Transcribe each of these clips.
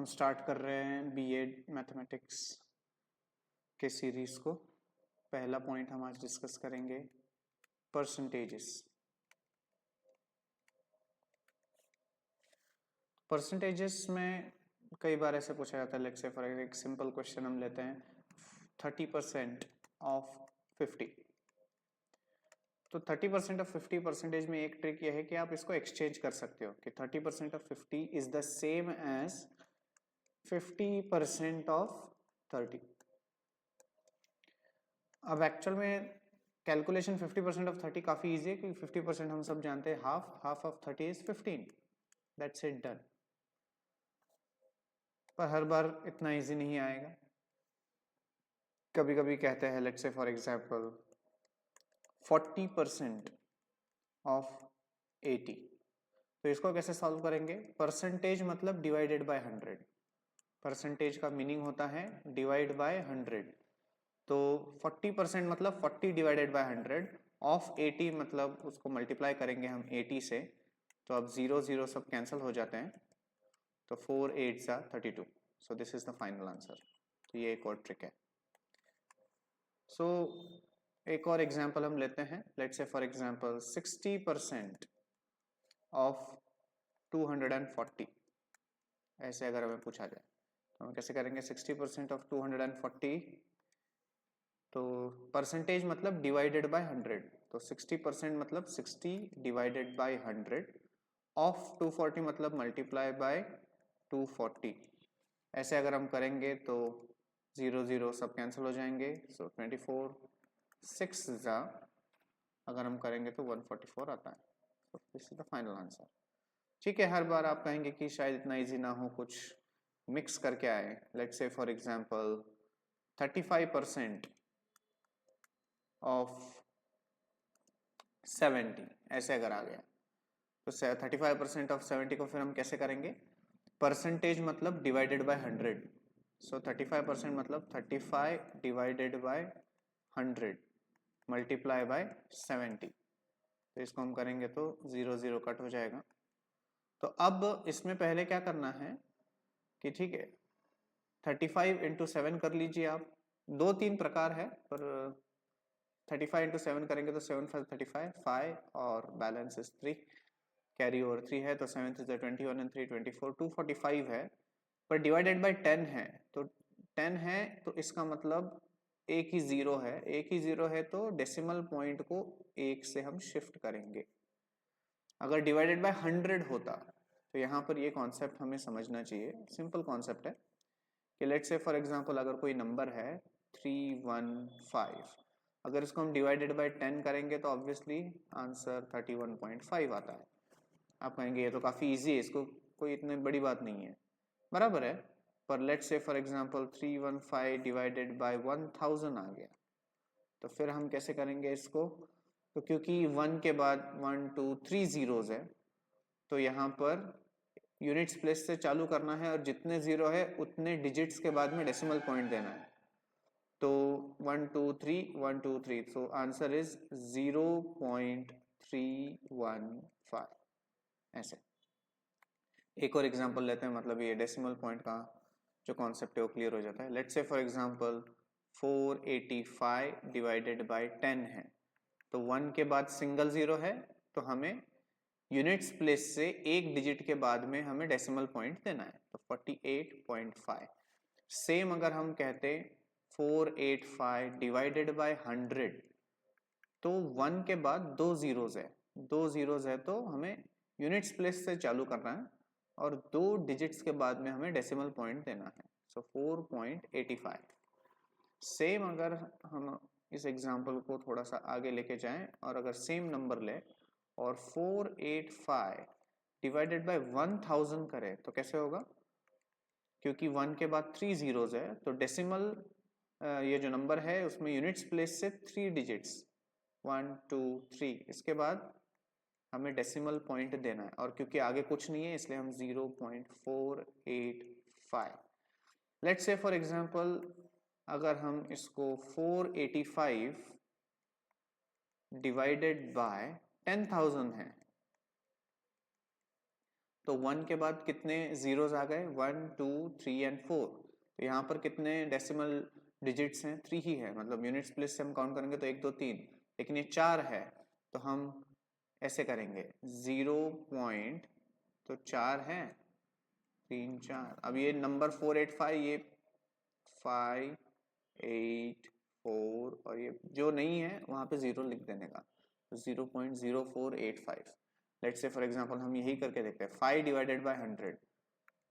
हम स्टार्ट कर रहे हैं बीएड मैथमेटिक्स के सीरीज को। पहला पॉइंट हम आज डिस्कस करेंगे परसेंटेजेस। परसेंटेजेस में कई बार ऐसे पूछा जाता है, लेट्स से फॉर एक सिंपल क्वेश्चन हम लेते हैं 30% ऑफ 50। तो 30% ऑफ 50 परसेंटेज में एक ट्रिक यह है कि आप इसको एक्सचेंज कर सकते हो कि 30% of 50 is the same as 50% of 30। अब एक्चुअल में कैलकुलेशन 50% ऑफ 30 काफी इजी है क्योंकि 50% हम सब जानते हैं half of 30 is 15। That's it, done. पर हर बार इतना इजी नहीं आएगा। कभी कभी कहते हैं let's say for example 40% of 80। तो इसको कैसे सॉल्व करेंगे? परसेंटेज मतलब डिवाइडेड बाय 100। परसेंटेज का मीनिंग होता है डिवाइड बाय 100। तो 40% मतलब 40 डिवाइडेड बाय 100 ऑफ 80 मतलब उसको मल्टीप्लाई करेंगे हम 80 से। तो अब 0 0 सब कैंसिल हो जाते हैं, तो 4 8 सा 32। So this is the final answer. तो ये एक और ट्रिक है। सो एक और एग्जांपल हम लेते हैं। Let's say for example 60% of 240। ऐसे अगर हमें पूछा जाए तो हम कैसे करेंगे? 60% ऑफ 240, तो परसेंटेज मतलब डिवाइडेड बाय 100। तो 60% मतलब 60 डिवाइडेड बाय 100 ऑफ 240 मतलब मल्टीप्लाई बाय 240। ऐसे अगर हम करेंगे तो 0 0 सब कैंसिल हो जाएंगे। सो 24 6 जा अगर हम करेंगे तो 144 आता है। तो this is the final answer. ठीक है, हर बार आप कहेंगे कि शायद इतना इजी ना हो, कुछ मिक्स करके आए। Let's say for example 35% of 70 ऐसे अगर आ गया तो 35% ऑफ 70 को फिर हम कैसे करेंगे? परसेंटेज मतलब डिवाइडेड बाय 100। सो 35% मतलब 35 डिवाइडेड बाय 100 मल्टीप्लाई बाय 70। तो इसको हम करेंगे तो 0 0 कट हो जाएगा। तो अब इसमें पहले क्या करना है कि ठीक है 35 इंटू 7 कर लीजिए आप। 2-3 प्रकार है, पर 35 इंटू 7 करेंगे तो 7 5 35 5 और बैलेंस इज 3, कैरी ओवर 3 है तो 7 इज 21 एंड 3 24 245 है। पर डिवाइडेड बाय 10 है, तो 10 है तो इसका मतलब एक ही जीरो है। एक ही जीरो है तो डेसिमल पॉइंट को एक से हम शिफ्ट करेंगे। अगर डिवाइडेड बाय 100 होता तो यहाँ पर ये कॉन्सेप्ट हमें समझना चाहिए। सिंपल कॉन्सेप्ट है कि लेट्स से फॉर एग्जांपल अगर कोई नंबर है 315, अगर इसको हम डिवाइडेड बाय 10 करेंगे तो ऑब्वियसली आंसर 31.5 आता है। आप कहेंगे ये तो काफी इजी है, इसको कोई इतनी बड़ी बात नहीं है। बराबर है, पर let's say for example 315 divided by 1000 आ गया, तो फिर हम कैसे करेंगे इसको? तो क्योंकि 1 के बाद 1 2 3 जीरोज है, तो यहाँ पर यूनिट्स प्लेस से चालू करना है और जितने जीरो है उतने डिजिट्स के बाद में डेसिमल पॉइंट देना है। तो 1 2 3 1 2 3, सो आंसर इज 0.315। ऐसे एक और एग्जांपल लेते हैं, मतलब ये डेसिमल पॉइंट का जो कॉन्सेप्ट है वो क्लियर हो जाता है। Let's say for example 485 divided by 10 है, तो 1 के बाद सिंगल जीरो है, तो हमें यूनिट्स प्लेस से एक डिजिट के बाद में हमें डेसिमल पॉइंट देना है, तो 48.5। सेम अगर हम कहते 485 डिवाइडेड बाय 100, तो 1 के बाद दो जीरोज है, दो जीरोज है तो हमें यूनिट्स प्लेस से चालू करना है और दो डिजिट्स के बाद में हमें डेसिमल पॉइंट देना है। सो 4.85। सेम अगर हम इस एग्जांपल को थोड़ा सा आगे लेके जाएं और अगर सेम नंबर ले और 485 डिवाइडेड बाय 1000 करें तो कैसे होगा? क्योंकि 1 के बाद 3 जीरोज है तो डेसिमल ये जो नंबर है उसमें यूनिट्स प्लेस से 3 डिजिट्स 1 2 3, इसके बाद हमें डेसिमल पॉइंट देना है और क्योंकि आगे कुछ नहीं है इसलिए हम 0.485। लेट्स से फॉर एग्जांपल अगर हम इसको 485 डिवाइडेड बाय 10,000 है, तो 1 के बाद कितने जीरोस आ गए, 1 2 3 एंड 4। तो यहाँ पर कितने डेसिमल डिजिट्स हैं, 3 ही है, मतलब यूनिट्स प्लेस से हम काउंट करेंगे तो 1 2 3, लेकिन ये 4 है तो हम ऐसे करेंगे 0 पॉइंट, तो 4 है 3 4। अब ये नंबर 485, ये 5 8 4 और ये जो नहीं है वहाँ पे 0 लिख देने का, तो 0.0485। लेट्स से फॉर एग्जांपल हम यही करके देखते हैं 5 डिवाइडेड बाय 100।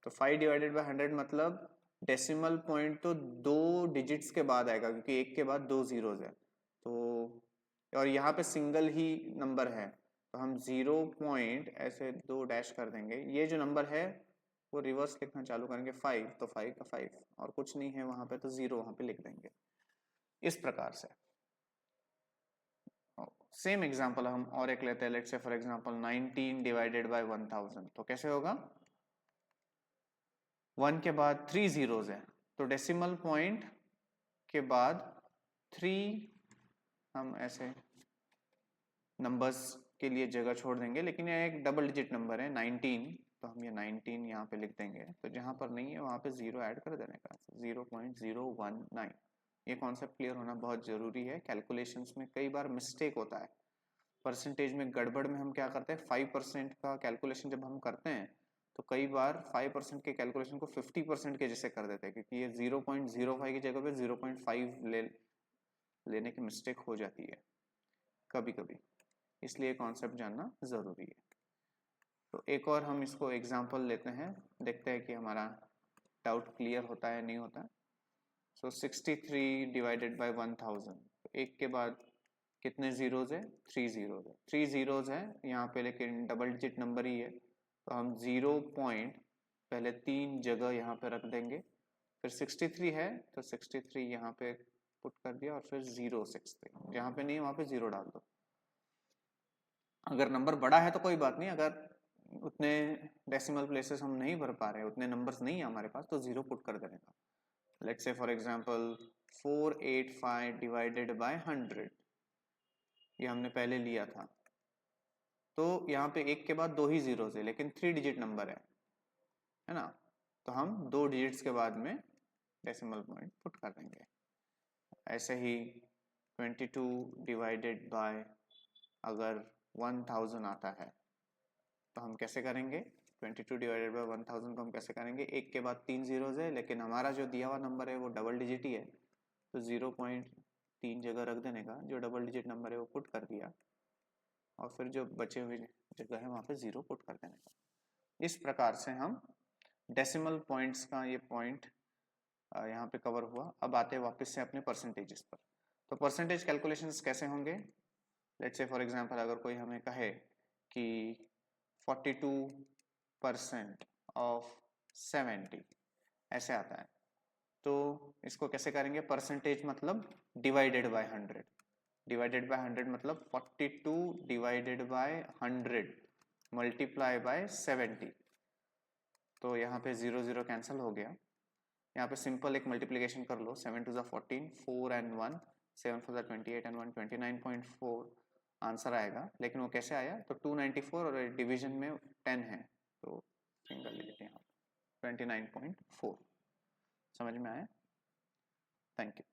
तो 5 डिवाइडेड बाय 100 मतलब डेसिमल पॉइंट तो 2 डिजिट्स के बाद आएगा, क्योंकि 1 के बाद 2 जीरोज है, तो और यहाँ पे सिंगल ही नंबर है, तो हम 0 पॉइंट ऐसे 2 डैश कर देंगे। ये जो नंबर है वो रिवर्स लिखना चालू करेंगे 5, तो 5 का 5 और कुछ नहीं है वहाँ पे, तो 0 वहाँ पे लिख देंगे इस प्रकार से। सेम एग्जांपल हम और एक लेते हैं, let's say for example 19 divided by 1000। तो कैसे होगा, 1 के बाद 3 जीरोस है, तो डेसिमल पॉइंट के बाद 3 हम ऐसे नंबर्स के लिए जगह छोड़ देंगे, लेकिन ये एक डबल डिजिट नंबर है 19, तो हम ये 19 यहाँ पे लिख देंगे। तो जहाँ पर नहीं है वहाँ पे 0 ऐड कर देने का, 0.019। ये कॉन्सेप्ट क्लियर होना बहुत ज़रूरी है। कैलकुलेशंस में कई बार मिस्टेक होता है, परसेंटेज में गड़बड़ में हम क्या करते हैं 5% का कैलकुलेशन जब हम करते हैं तो कई बार 5% के कैलकुलेशन को 50% के जैसे कर देते हैं, क्योंकि ये 0.05 की जगह पे 0.5 लेने की मिस्टेक हो जाती है कभी कभी, इसलिए कॉन्सेप्ट जानना ज़रूरी है। तो एक और हम इसको एग्जांपल लेते हैं, देखते हैं कि हमारा डाउट क्लियर होता है नहीं होता। सो 63 डिवाइडेड बाय 1000, एक के बाद कितने जीरोज है, 3 जीरोज है, 3 जीरोज है यहाँ पे, लेकिन डबल डिजिट नंबर ही है, तो हम 0 पॉइंट पहले 3 जगह यहाँ पे रख देंगे, फिर 63 है तो 63 यहाँ पे पुट कर दिया और फिर 063, जहाँ पे नहीं है वहाँ पे 0 डाल दो। अगर नंबर बड़ा है तो कोई बात नहीं, अगर उतने डेसिमल प्लेसेस हम नहीं भर पा रहे, उतने नंबर्स नहीं है हमारे पास, तो 0 पुट कर देने का। Let's say for example 485 divided by 100, ये हमने पहले लिया था, तो यहाँ पे 1 के बाद 2 ही जीरो है, लेकिन 3 डिजिट नंबर है ना, तो हम 2 डिजिट्स के बाद में डेसिमल पॉइंट पुट कर देंगे। ऐसे ही 22 डिवाइडेड बाय अगर 1000 आता है तो हम कैसे करेंगे, 22 डिवाइडेड बाय 1000 को हम कैसे करेंगे, 1 के बाद 3 जीरोज है, लेकिन हमारा जो दिया हुआ नंबर है वो डबल डिजिट ही है, तो 0.3 जगह रख देने का, जो डबल डिजिट नंबर है वो पुट कर दिया, और फिर जो बचे हुए जगह है वहाँ पे 0 पुट कर देने का। इस प्रकार से हम डेसिमल पॉइंट्स का ये पॉइंट यहाँ पे कवर हुआ। अब आते हैं वापस से अपने परसेंटेजेस पर। तो परसेंटेज कैलकुलेशंस कैसे होंगे, लेट्स से फॉर एग्जांपल अगर कोई हमें कहे कि 42% ऑफ 70 ऐसे आता है, तो इसको कैसे करेंगे, परसेंटेज मतलब डिवाइडेड बाय 100, डिवाइडेड बाय 100 मतलब 42 डिवाइडेड बाय 100 मल्टीप्लाई बाय 70। तो यहाँ पे 0 0 कैंसिल हो गया, यहाँ पे सिंपल एक मल्टीप्लिकेशन कर लो, 7 2 14, 4 and 1, 7 4 28 and 1 29.4 आंसर आएगा। लेकिन वो कैसे आया, तो 294 और डिवीजन में 10 है, तो सिंगल डिजिट यहाँ 29.4। समझ में आया, थैंक यू।